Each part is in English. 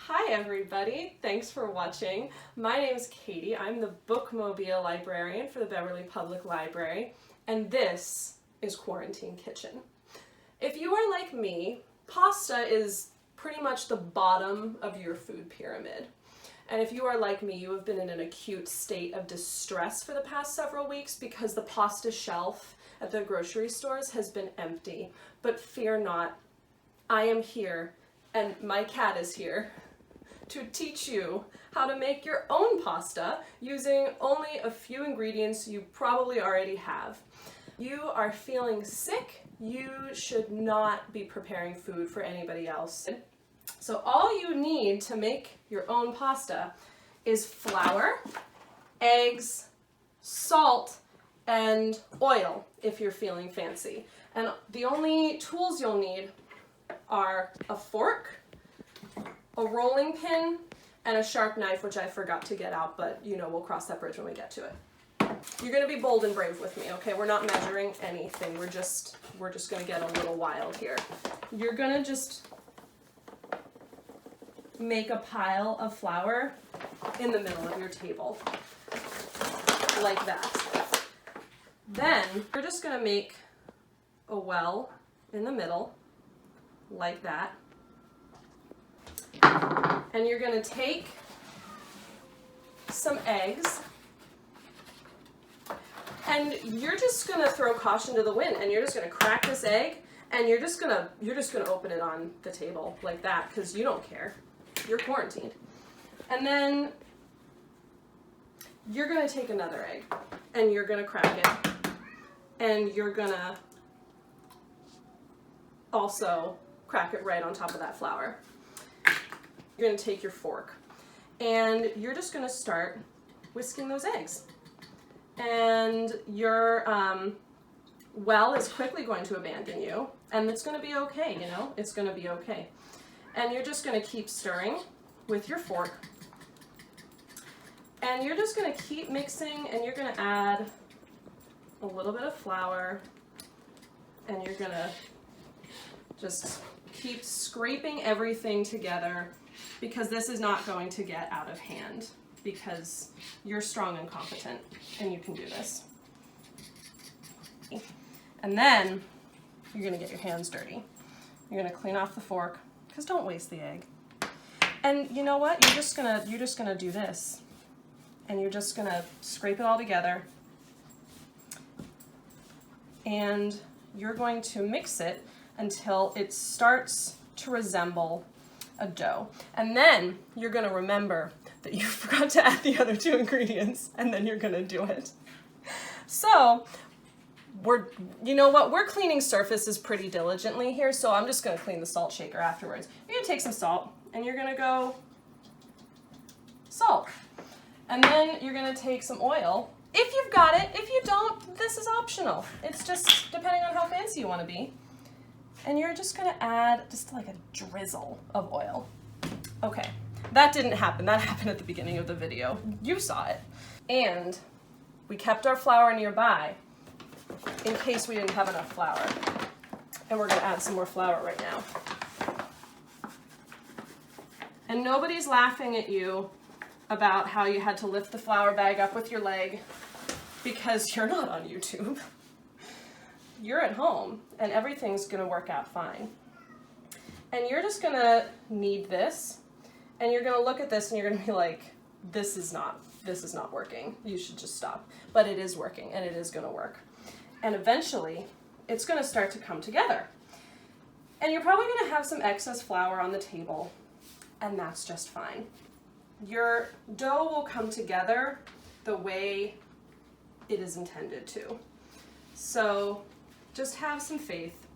Hi everybody, thanks for watching. My name is Katie. I'm the bookmobile librarian for the Beverly Public Library, and this is Quarantine Kitchen. If you are like me, pasta is pretty much the bottom of your food pyramid. And if you are like me, you have been in an acute state of distress for the past several weeks because the pasta shelf at the grocery stores has been empty. But fear not, I am here, and my cat is here to teach you how to make your own pasta using only a few ingredients you probably already have. You are feeling sick, you should not be preparing food for anybody else. So all you need to make your own pasta is flour, eggs, salt, and oil if you're feeling fancy. And the only tools you'll need are a fork, a rolling pin, and a sharp knife, which I forgot to get out, but you know, we'll cross that bridge when we get to it. You're gonna be bold and brave with me, okay? We're not measuring anything. We're just gonna get a little wild here. You're gonna just make a pile of flour in the middle of your table, like that. Then you're just gonna make a well in the middle, like that. And you're gonna take some eggs, and you're just gonna throw caution to the wind, and you're just gonna crack this egg, and you're just gonna open it on the table like that, because you don't care. You're quarantined. And then you're gonna take another egg, and you're gonna crack it, and you're gonna also crack it right on top of that flour. You're gonna take your fork, and you're just gonna start whisking those eggs. And your well is quickly going to abandon you, and it's gonna be okay, you know? It's gonna be okay. And you're just gonna keep stirring with your fork. And you're just gonna keep mixing, and you're gonna add a little bit of flour, and you're gonna just keep scraping everything together, because this is not going to get out of hand, because you're strong and competent and you can do this. And then you're gonna get your hands dirty. You're gonna clean off the fork, because don't waste the egg. And you know what? You're just gonna do this, and you're just gonna scrape it all together, and you're going to mix it until it starts to resemble a dough. And then you're gonna remember that you forgot to add the other two ingredients, and then you're gonna do it. So you know what, we're cleaning surfaces pretty diligently here, so I'm just gonna clean the salt shaker afterwards. You're gonna take some salt, and you're gonna go salt. And then you're gonna take some oil, if you've got it. If you don't, this is optional. It's just depending on how fancy you wanna be. And you're just gonna add just like a drizzle of oil. Okay, that didn't happen. That happened at the beginning of the video. You saw it. And we kept our flour nearby in case we didn't have enough flour. And we're gonna add some more flour right now. And nobody's laughing at you about how you had to lift the flour bag up with your leg, because you're not on YouTube. You're at home, and everything's gonna work out fine. And you're just gonna knead this, and you're gonna look at this, and you're gonna be like, this is not working. You should just stop. But it is working, and it is gonna work. And eventually, it's gonna start to come together. And you're probably gonna have some excess flour on the table, and that's just fine. Your dough will come together the way it is intended to. So just have some faith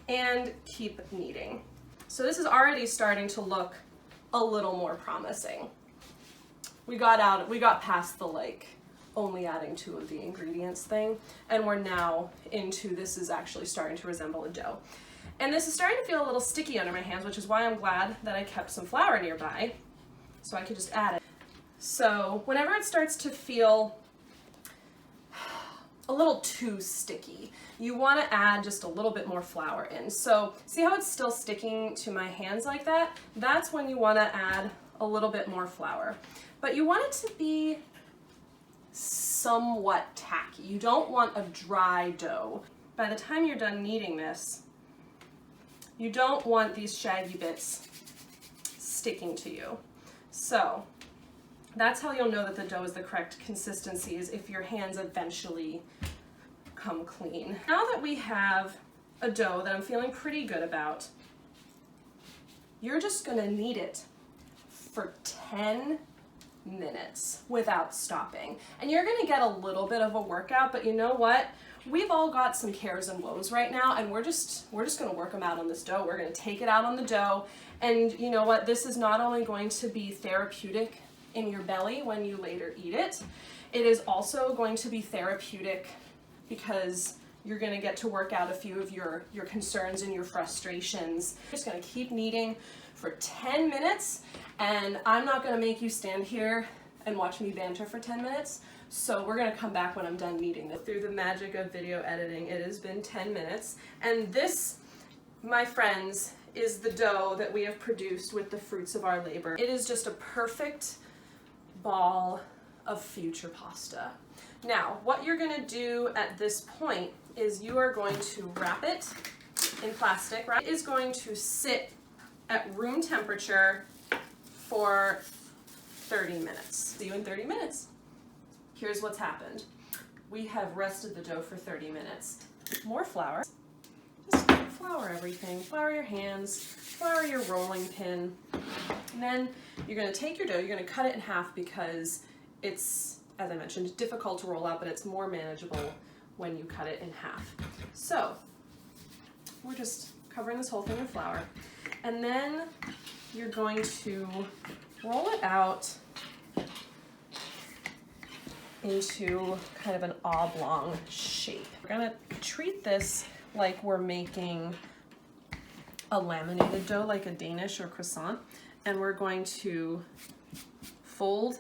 and keep kneading. So this is already starting to look a little more promising. We got past the like only adding 2 of the ingredients thing, and we're now into this is actually starting to resemble a dough. And this is starting to feel a little sticky under my hands, which is why I'm glad that I kept some flour nearby so I could just add it. So whenever it starts to feel a little too sticky. You want to add just a little bit more flour in. So see how it's still sticking to my hands like that? That's when you want to add a little bit more flour. But you want it to be somewhat tacky. You don't want a dry dough. By the time you're done kneading this, you don't want these shaggy bits sticking to you. So that's how you'll know that the dough is the correct consistency, is if your hands eventually come clean. Now that we have a dough that I'm feeling pretty good about, you're just gonna knead it for 10 minutes without stopping. And you're gonna get a little bit of a workout, but you know what? We've all got some cares and woes right now, and we're just gonna work them out on this dough. We're gonna take it out on the dough, and you know what? This is not only going to be therapeutic in your belly when you later eat it, it is also going to be therapeutic because you're gonna get to work out a few of your concerns and your frustrations. I'm just gonna keep kneading for 10 minutes, and I'm not gonna make you stand here and watch me banter for 10 minutes. So we're gonna come back when I'm done kneading this. Through the magic of video editing, it has been 10 minutes. And this, my friends, is the dough that we have produced with the fruits of our labor. It is just a perfect ball of future pasta. Now, what you're gonna do at this point is you are going to wrap it in plastic, right? It is going to sit at room temperature for 30 minutes. See you in 30 minutes. Here's what's happened. We have rested the dough for 30 minutes. More flour. Just flour everything. Flour your hands, flour your rolling pin. And then you're gonna take your dough, you're gonna cut it in half because it's, as I mentioned, difficult to roll out, but it's more manageable when you cut it in half. So we're just covering this whole thing in flour. And then you're going to roll it out into kind of an oblong shape. We're gonna treat this like we're making a laminated dough, like a Danish or croissant, and we're going to fold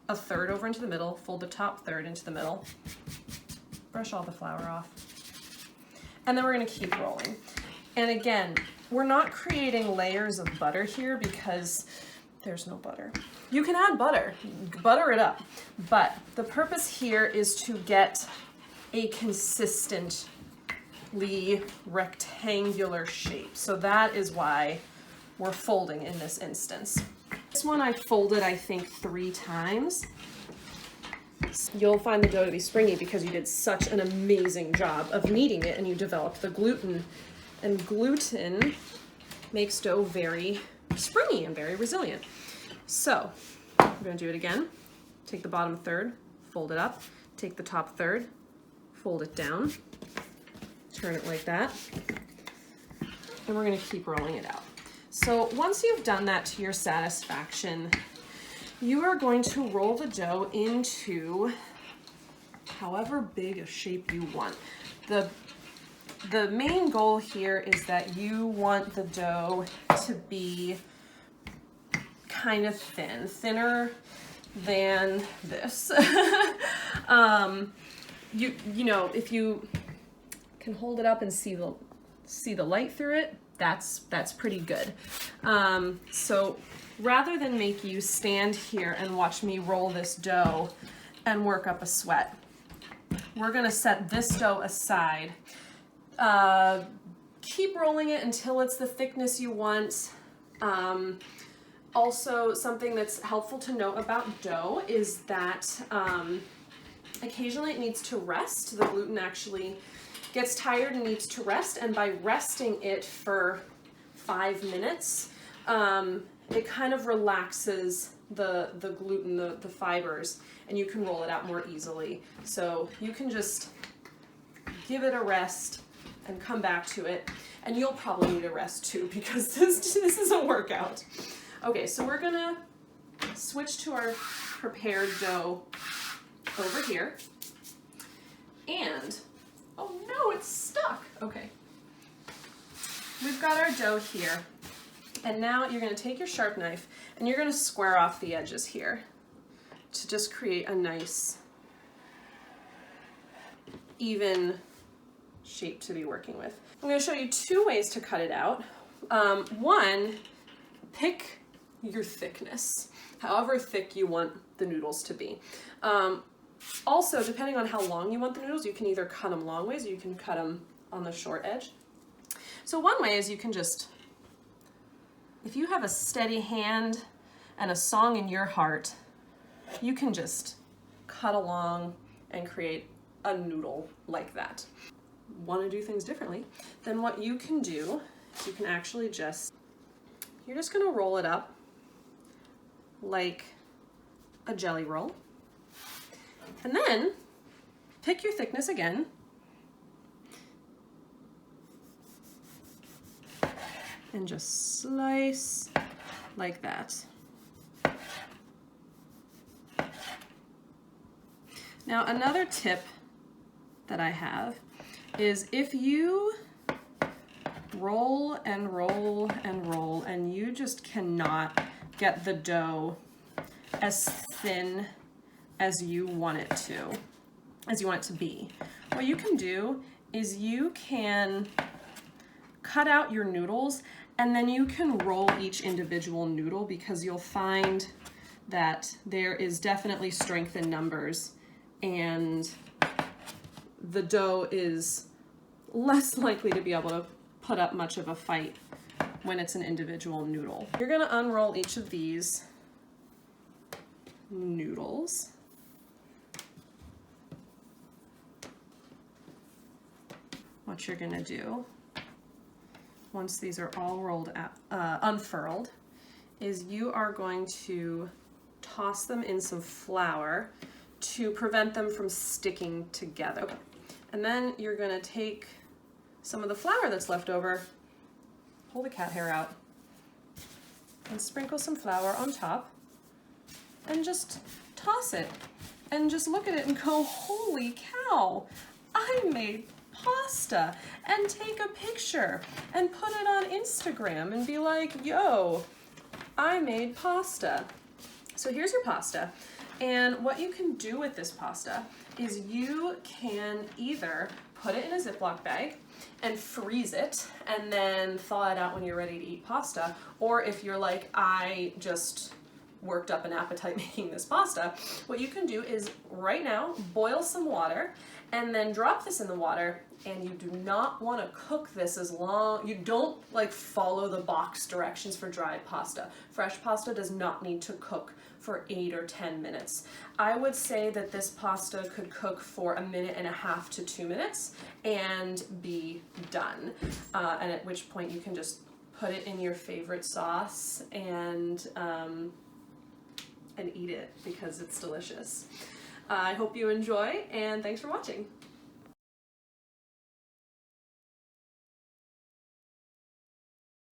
a third over into the middle, fold the top third into the middle, brush all the flour off, and then we're gonna keep rolling. And again, we're not creating layers of butter here because there's no butter. You can add butter it up, but the purpose here is to get a consistently rectangular shape. So that is why we're folding in this instance. This one I folded, I think, 3 times. You'll find the dough to be springy because you did such an amazing job of kneading it and you developed the gluten. And gluten makes dough very springy and very resilient. So we're gonna do it again. Take the bottom third, fold it up, take the top third, fold it down, turn it like that, and we're gonna keep rolling it out. So once you've done that to your satisfaction, you are going to roll the dough into however big a shape you want. The main goal here is that you want the dough to be kind of thinner than this. You know, if you can hold it up and see the light through it, that's pretty good. So rather than make you stand here and watch me roll this dough and work up a sweat, we're gonna set this dough aside. Keep rolling it until it's the thickness you want. Also, something that's helpful to note about dough is that occasionally it needs to rest. The gluten actually gets tired and needs to rest, and by resting it for 5 minutes, it kind of relaxes the gluten, the fibers, and you can roll it out more easily. So you can just give it a rest and come back to it, and you'll probably need a rest too because this is a workout. Okay, so we're gonna switch to our prepared dough over here, and oh no, it's stuck. Okay, we've got our dough here, and now you're gonna take your sharp knife and you're gonna square off the edges here to just create a nice even shape to be working with. I'm going to show you two ways to cut it out. One, pick your thickness, however thick you want the noodles to be. Also, depending on how long you want the noodles, you can either cut them long ways or you can cut them on the short edge. So one way is you can just, if you have a steady hand and a song in your heart, you can just cut along and create a noodle like that. Want to do things differently, then what you can do is you can actually just, you're just going to roll it up like a jelly roll. And then pick your thickness again. And just slice like that. Now another tip that I have is if you roll and roll and roll and you just cannot get the dough as thin as you want it to be, what you can do is you can cut out your noodles and then you can roll each individual noodle, because you'll find that there is definitely strength in numbers and the dough is less likely to be able to put up much of a fight when it's an individual noodle. You're going to unroll each of these noodles. What you're going to do, once these are all rolled out, unfurled, is you are going to toss them in some flour to prevent them from sticking together. Okay. And then you're going to take some of the flour that's left over, pull the cat hair out, and sprinkle some flour on top, and just toss it, and just look at it and go, holy cow, I made pasta, and take a picture and put it on Instagram and be like, yo, I made pasta. So here's your pasta. And what you can do with this pasta is you can either put it in a Ziploc bag and freeze it and then thaw it out when you're ready to eat pasta, or if you're like, I just worked up an appetite making this pasta, what you can do is right now boil some water and then drop this in the water, and you do not want to cook this as long, you don't like follow the box directions for dried pasta. Fresh pasta does not need to cook for 8 or 10 minutes. I would say that this pasta could cook for 1.5 minutes to 2 minutes and be done. And at which point you can just put it in your favorite sauce and eat it because it's delicious. I hope you enjoy, and thanks for watching.